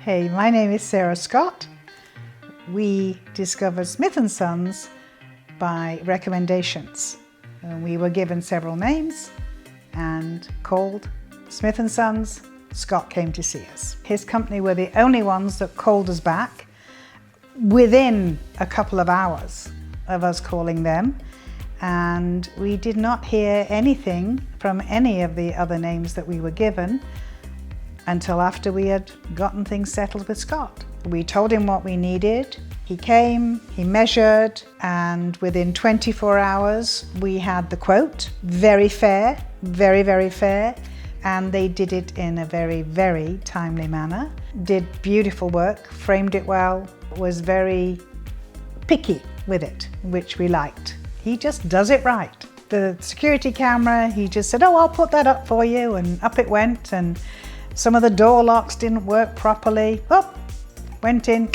Hey, my name is Sarah Scott. We discovered Smith & Sons by recommendations. We were given several names and called Smith & Sons. Scott came to see us. His company were the only ones that called us back within a couple of hours of us calling them, and we did not hear anything from any of the other names that we were given until after we had gotten things settled with Scott. We told him what we needed. He came, he measured, and within 24 hours we had the quote. Very fair, very, very fair. And they did it in a very, very timely manner. Did beautiful work, framed it well, was very picky with it, which we liked. He just does it right. The security camera, he just said, oh, I'll put that up for you, and up it went. And some of the door locks didn't work properly. Oh, went in,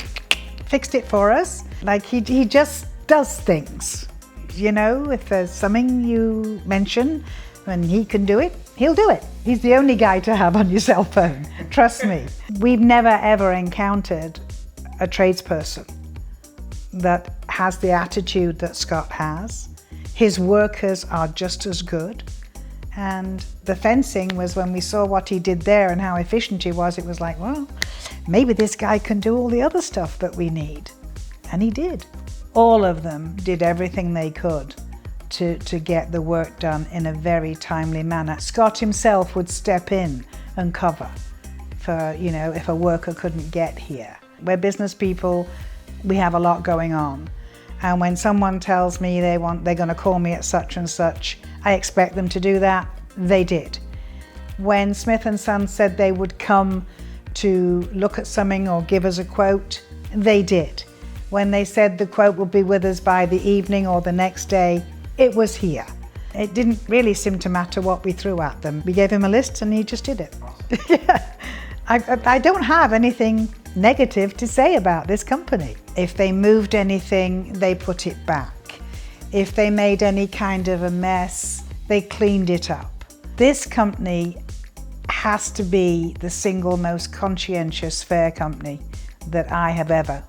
fixed it for us. Like he just does things. You know, if there's something you mention and he can do it, he'll do it. He's the only guy to have on your cell phone. Trust me. We've never ever encountered a tradesperson that has the attitude that Scott has. His workers are just as good. And the fencing was, when we saw what he did there and how efficient he was, it was like, well, maybe this guy can do all the other stuff that we need. And he did. All of them did everything they could to get the work done in a very timely manner. Scott himself would step in and cover for, you know, if a worker couldn't get here. We're business people, we have a lot going on. And when someone tells me they're going to call me at such and such, I expect them to do that. They did. When Smith & Sons said they would come to look at something or give us a quote, they did. When they said the quote would be with us by the evening or the next day, it was here. It didn't really seem to matter what we threw at them. We gave him a list and he just did it. Yeah. I don't have anything negative to say about this company. If they moved anything, they put it back. If they made any kind of a mess, they cleaned it up. This company has to be the single most conscientious, fair company that I have ever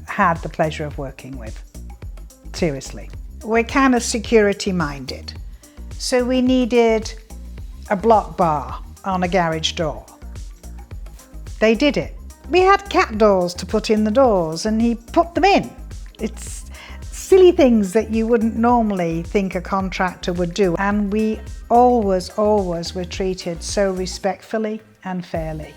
had the pleasure of working with. Seriously. We're kind of security minded. So we needed a block bar on a garage door. They did it. We had cat doors to put in the doors and he put them in. It's silly things that you wouldn't normally think a contractor would do. And we always were treated so respectfully and fairly.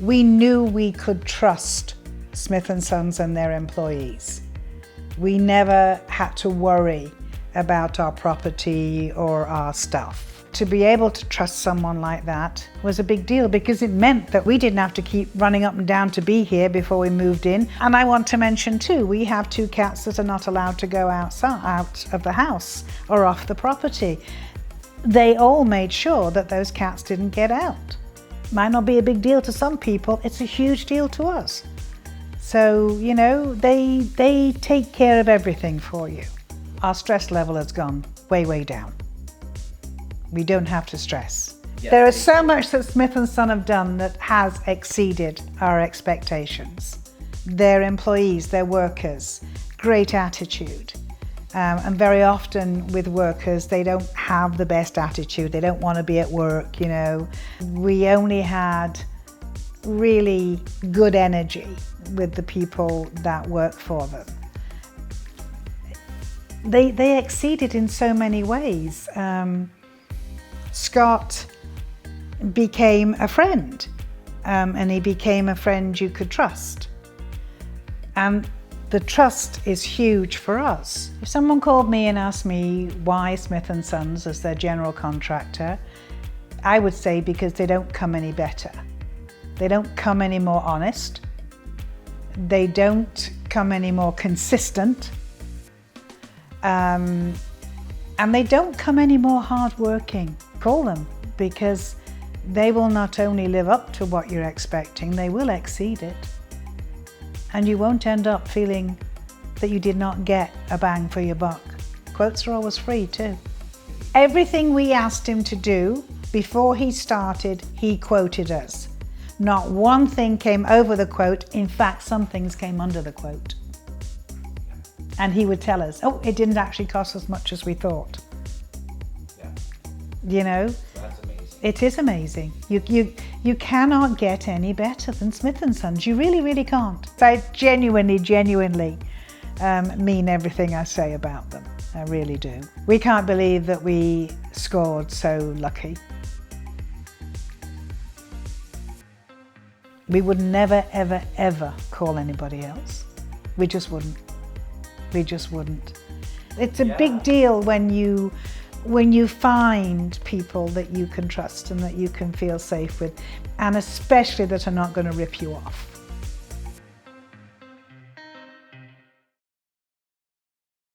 We knew we could trust Smith & Sons and their employees. We never had to worry about our property or our stuff. To be able to trust someone like that was a big deal because it meant that we didn't have to keep running up and down to be here before we moved in. And I want to mention too, we have 2 cats that are not allowed to go out of the house or off the property. They all made sure that those cats didn't get out. Might not be a big deal to some people, it's a huge deal to us. So, you know, they take care of everything for you. Our stress level has gone way, way down. We don't have to stress. Yeah. There is so much that Smith & Son have done that has exceeded our expectations. Their employees, their workers, great attitude. And very often with workers, they don't have the best attitude. They don't want to be at work, you know. We only had really good energy with the people that work for them. They exceeded in so many ways. Scott became a friend, and he became a friend you could trust. And the trust is huge for us. If someone called me and asked me why Smith & Sons as their general contractor, I would say because they don't come any better. They don't come any more honest. They don't come any more consistent. And they don't come any more hardworking. Call them, because they will not only live up to what you're expecting, they will exceed it. And you won't end up feeling that you did not get a bang for your buck. Quotes are always free too. Everything we asked him to do before he started, he quoted us. Not one thing came over the quote. In fact, some things came under the quote. And he would tell us, oh, it didn't actually cost as much as we thought. Yeah. You know? That's amazing. It is amazing. You cannot get any better than Smith & Sons. You really, really can't. I genuinely mean everything I say about them. I really do. We can't believe that we scored so lucky. We would never, ever, ever call anybody else. We just wouldn't. We just wouldn't. It's a big deal when you find people that you can trust and that you can feel safe with, and especially that are not going to rip you off.